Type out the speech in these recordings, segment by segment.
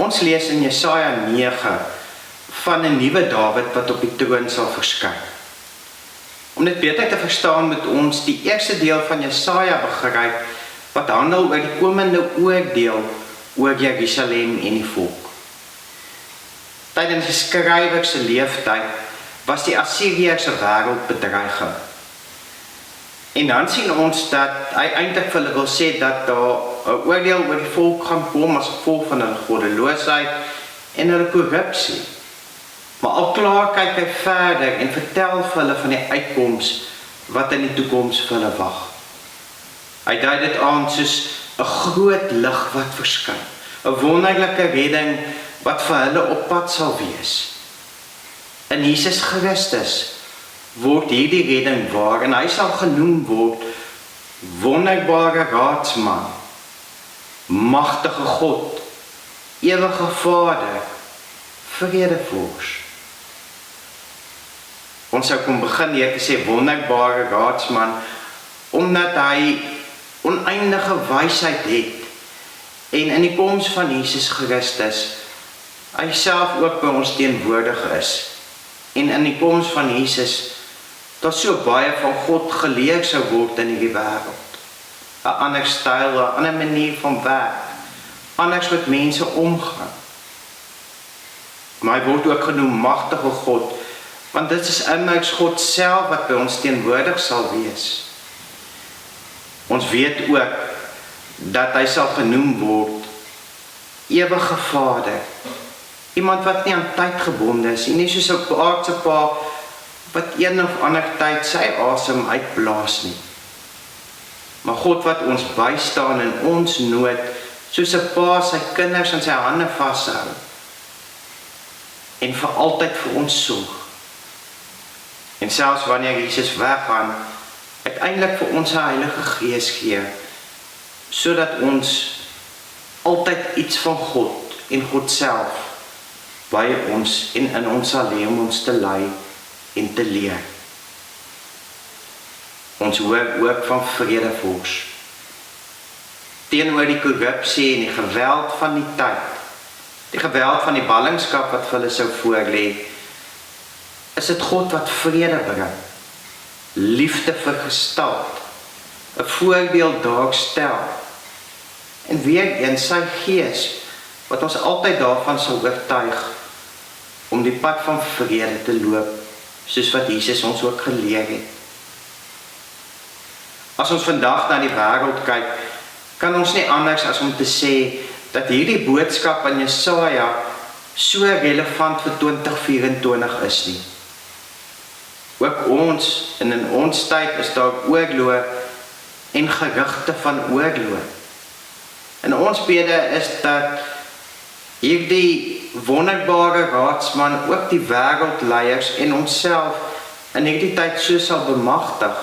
Ons lees in Jesaja 9 van 'n nuwe Dawid wat op die troon sal verskyn. Om dit beter te verstaan moet ons die eerste deel van Jesaja begryp wat handel oor die komende oordeel oor Jerusalem en die volk. Tydens die skrywer se leeftyd was die Assiriërs 'n wêreldbedreiging. En dan sien ons dat hy eintlik vir hulle wil sê dat daar 'n oordeel oor die volk gaan kom as gevolg van hulle goddeloosheid en hulle korrupsie. Maar al klaar kyk hy verder en vertel vir hulle van die uitkoms wat in die toekoms vir hulle wag. Hy dui dit aan soos 'n groot lig wat verskyn, 'n wonderlike redding wat vir hulle op pad sal wees. In Jesus Christus word hierdie redding waar en hy sal genoem word Wonderbare Raadsman, Magtige God, Ewige Vader, Vredevors. Ons sou kon begin deur te sê Wonderbare Raadsman omdat hy oneindige wysheid het en in die koms van Jesus Christus hy self ook by ons teenwoordig is en in die koms van Jesus dat so baie van God geleer sou word in hierdie wêreld. 'n ander styl, 'n ander manier van werk, anders met mense omgaan. Maar hy word ook genoem Magtige God, want dit is immers God self wat by ons teenwoordig sal wees. Ons weet ook dat hy sal genoem word Ewige Vader, iemand wat nie aan tyd gebonde is, nie soos 'n aardse pa wat een of ander tyd sy asem uitblaas nie. Maar God wat ons bystaan in ons nood, soos 'n pa sy kinders in sy hande vashou en vir altyd vir ons sorg. En selfs wanneer Jesus weggaan, uiteindelik vir ons 'n Heilige Gees gee, sodat ons altyd iets van God en God self by ons en in ons sal lê om ons te lei en te leer. Ons hoor ook van Vredevors. Teenoor die korrupsie en die geweld van die tyd, die geweld van die ballingskap wat vir hulle sou voorlê, is dit God wat vrede bring, liefde vergestaal, 'n voorbeeld daarstel, en weer eens sy Gees, wat ons altyd daarvan sal oortuig, om die pad van vrede te loop, soos wat Jesus ons ook geleer het. As ons vandag na die wêreld kyk, kan ons nie anders as om te sê, dat hierdie boodskap in Jesaja so relevant vir 2024 is nie. Ook ons, en in ons tyd is daar oorlog en gerugte van oorlog. En ons bede is dat hierdie wonderbare Raadsman ook die wêreldleiers en onsself in hierdie tyd so sal bemagtig,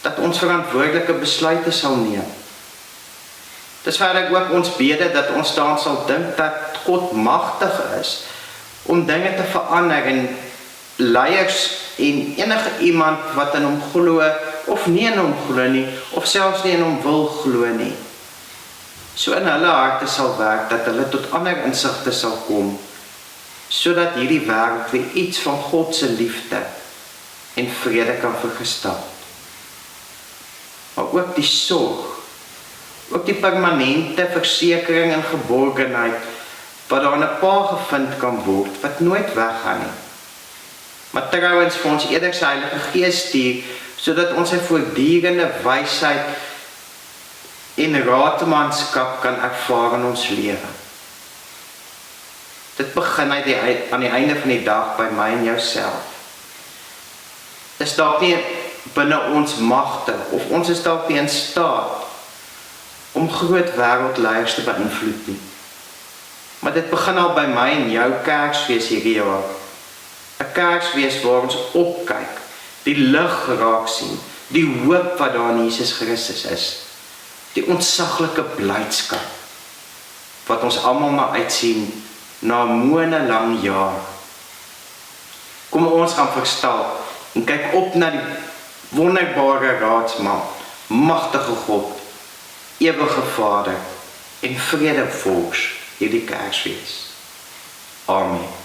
dat ons verantwoordelike besluite sal neem. Dis verder ook ons bede dat ons daaraan sal dink dat God magtig is om dinge te verander en leiers en enige iemand wat in hom glo of nie in hom glo nie, of selfs nie in hom wil glo nie, so in hulle harte sal werk dat hulle tot ander insigte sal kom, sodat hierdie wêreld weer iets van God se liefde en vrede kan vergestel. Maar ook die sorg, ook die permanente versekering en geborgenheid wat daar in 'n pa gevind kan word, wat nooit weggaan nie. Maar trouwens vir ons eerder sy Heilige Gees stuur, sodat ons sy voortdurende wysheid en raadmanskap kan ervaar in ons lewe. Dit begin aan die einde van die dag by my en jouself. Is dalk nie binne ons magte, of ons is dalk nie in staat om groot wêreldleiers te beïnvloed nie. Maar dit begin al by my en jou Kersfees hierdie jaar. 'n Kersfees waar ons opkyk, die lig raak sien, die hoop wat daar in Jesus Christus is, die ontsaglike blydskap wat ons almal na uitsien na 'n moenelang jaar. Kom ons gaan verstaan en kyk op na die wonderbare Raadsman, Magtige God, Ewige Vader en Vredevors hierdie Kersfees. Amen.